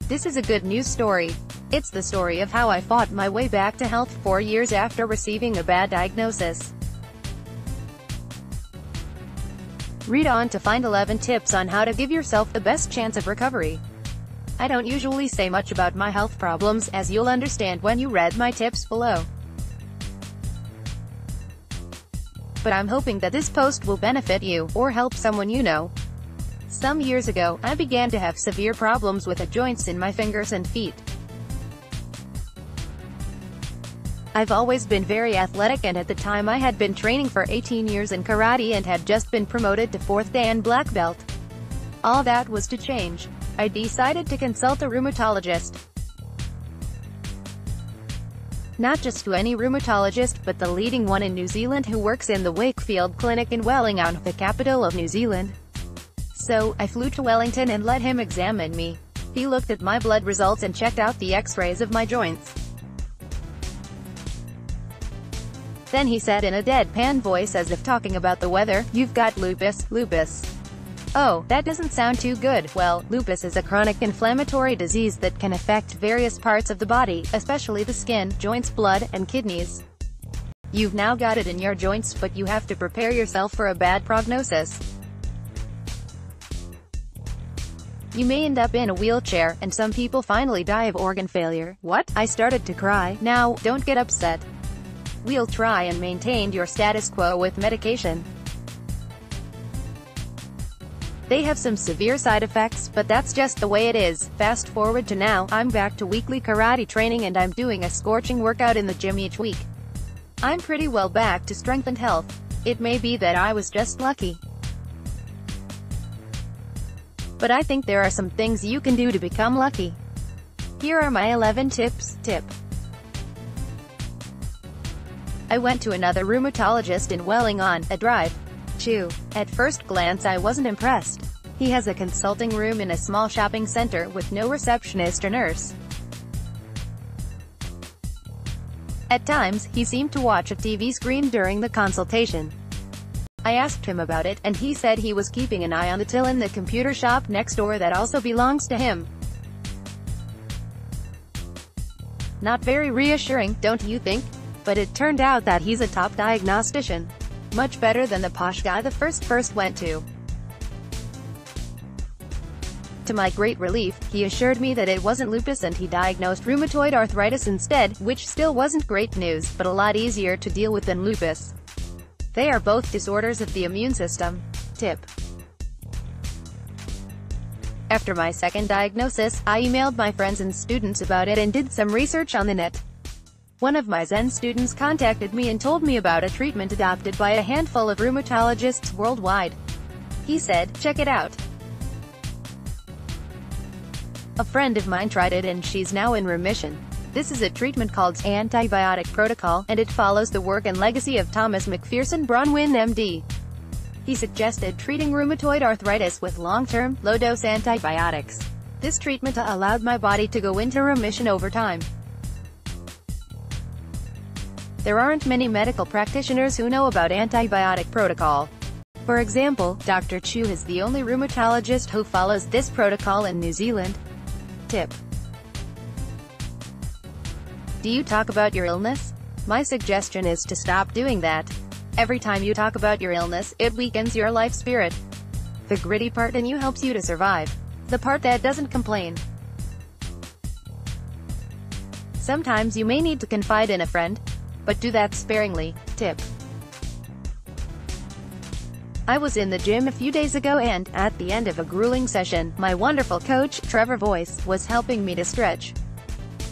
This is a good news story. It's the story of how I fought my way back to health 4 years after receiving a bad diagnosis. Read on to find 11 tips on how to give yourself the best chance of recovery. I don't usually say much about my health problems, as you'll understand when you read my tips below. But I'm hoping that this post will benefit you, or help someone you know. Some years ago, I began to have severe problems with the joints in my fingers and feet. I've always been very athletic, and at the time I had been training for 18 years in karate and had just been promoted to 4th Dan black belt. All that was to change. I decided to consult a rheumatologist. Not just to any rheumatologist, but the leading one in New Zealand, who works in the Wakefield Clinic in Wellington, the capital of New Zealand. So, I flew to Wellington and let him examine me. He looked at my blood results and checked out the x-rays of my joints. Then he said in a deadpan voice, as if talking about the weather, "You've got lupus." Lupus. Oh, that doesn't sound too good. Well, lupus is a chronic inflammatory disease that can affect various parts of the body, especially the skin, joints, blood, and kidneys. You've now got it in your joints, but you have to prepare yourself for a bad prognosis. You may end up in a wheelchair, and some people finally die of organ failure. What? I started to cry. Now, don't get upset. We'll try and maintain your status quo with medication. They have some severe side effects, but that's just the way it is. Fast forward to now, I'm back to weekly karate training, and I'm doing a scorching workout in the gym each week. I'm pretty well back to strength and health. It may be that I was just lucky, but I think there are some things you can do to become lucky. Here are my 11 tips. Tip: I went to another rheumatologist in Wellington, a drive. 2. At first glance I wasn't impressed. He has a consulting room in a small shopping center with no receptionist or nurse. At times, he seemed to watch a TV screen during the consultation. I asked him about it, and he said he was keeping an eye on the till in the computer shop next door that also belongs to him. Not very reassuring, don't you think? But it turned out that he's a top diagnostician. Much better than the posh guy the first went to. To my great relief, he assured me that it wasn't lupus and he diagnosed rheumatoid arthritis instead, which still wasn't great news, but a lot easier to deal with than lupus. They are both disorders of the immune system. Tip: After my second diagnosis, I emailed my friends and students about it and did some research on the net. One of my Zen students contacted me and told me about a treatment adopted by a handful of rheumatologists worldwide. He said, "Check it out." A friend of mine tried it and she's now in remission. This is a treatment called antibiotic protocol, and it follows the work and legacy of Thomas McPherson Bronwyn MD. He suggested treating rheumatoid arthritis with long-term, low-dose antibiotics. This treatment allowed my body to go into remission over time. There aren't many medical practitioners who know about antibiotic protocol. For example, Dr. Chu is the only rheumatologist who follows this protocol in New Zealand. Tip: Do you talk about your illness? My suggestion is to stop doing that. Every time you talk about your illness, it weakens your life spirit. The gritty part in you helps you to survive. The part that doesn't complain. Sometimes you may need to confide in a friend, but do that sparingly. Tip: I was in the gym a few days ago and, at the end of a grueling session, my wonderful coach, Trevor Voice, was helping me to stretch.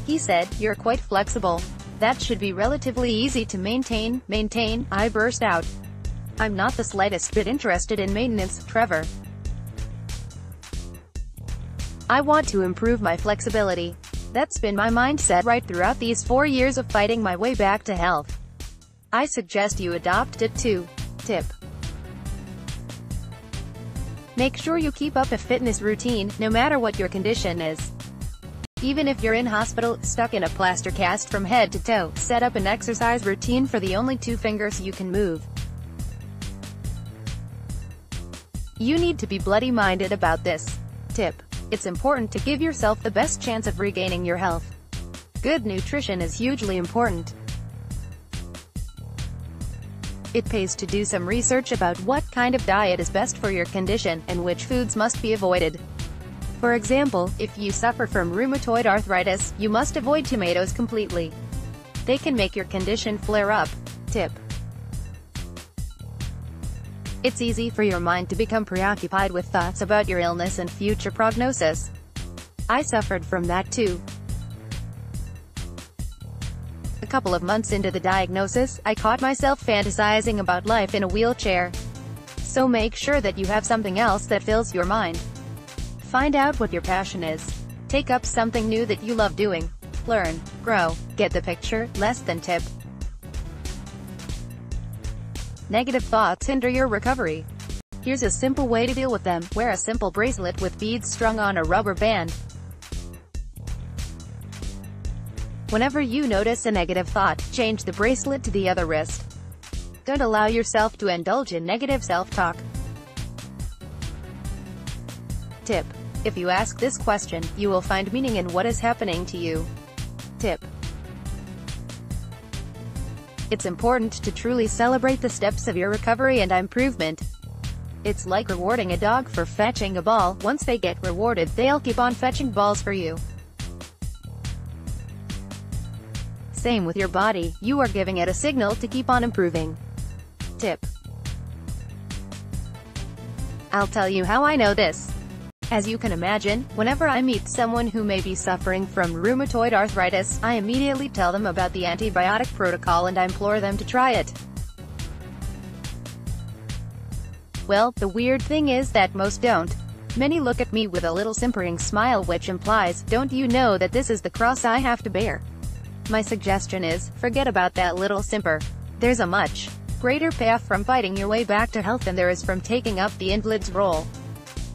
He said, "You're quite flexible. That should be relatively easy to maintain." I burst out. "I'm not the slightest bit interested in maintenance, Trevor. I want to improve my flexibility." That's been my mindset right throughout these 4 years of fighting my way back to health. I suggest you adopt it too. Tip: Make sure you keep up a fitness routine, no matter what your condition is. Even if you're in hospital, stuck in a plaster cast from head to toe, set up an exercise routine for the only 2 fingers you can move. You need to be bloody minded about this. Tip: It's important to give yourself the best chance of regaining your health. Good nutrition is hugely important. It pays to do some research about what kind of diet is best for your condition, and which foods must be avoided. For example, if you suffer from rheumatoid arthritis, you must avoid tomatoes completely. They can make your condition flare up. Tip: it's easy for your mind to become preoccupied with thoughts about your illness and future prognosis. I suffered from that too. A couple of months into the diagnosis, I caught myself fantasizing about life in a wheelchair. So make sure that you have something else that fills your mind. Find out what your passion is. Take up something new that you love doing. Learn, grow, get the picture. Less than tip: negative thoughts hinder your recovery. Here's a simple way to deal with them. Wear a simple bracelet with beads strung on a rubber band. Whenever you notice a negative thought, change the bracelet to the other wrist. Don't allow yourself to indulge in negative self-talk. Tip: if you ask this question, you will find meaning in what is happening to you. Tip: it's important to truly celebrate the steps of your recovery and improvement. It's like rewarding a dog for fetching a ball. Once they get rewarded, they'll keep on fetching balls for you. Same with your body, you are giving it a signal to keep on improving. Tip: I'll tell you how I know this. As you can imagine, whenever I meet someone who may be suffering from rheumatoid arthritis, I immediately tell them about the antibiotic protocol and I implore them to try it. Well, the weird thing is that most don't. Many look at me with a little simpering smile, which implies, don't you know that this is the cross I have to bear? My suggestion is, forget about that little simper. There's a much greater path from fighting your way back to health than there is from taking up the invalid's role.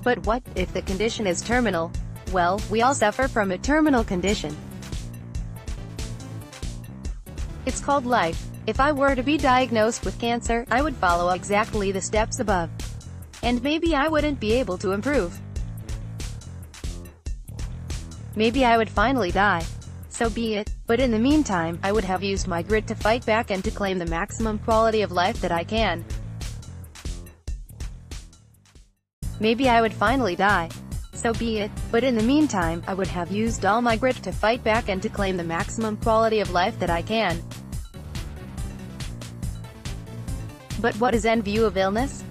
But what if the condition is terminal? Well, we all suffer from a terminal condition. It's called life. If I were to be diagnosed with cancer, I would follow exactly the steps above. And maybe I wouldn't be able to improve. Maybe I would finally die. So be it. But in the meantime, I would have used my grit to fight back and to claim the maximum quality of life that I can. Maybe I would finally die. So be it. But in the meantime, I would have used all my grit to fight back and to claim the maximum quality of life that I can. But what is end view of illness?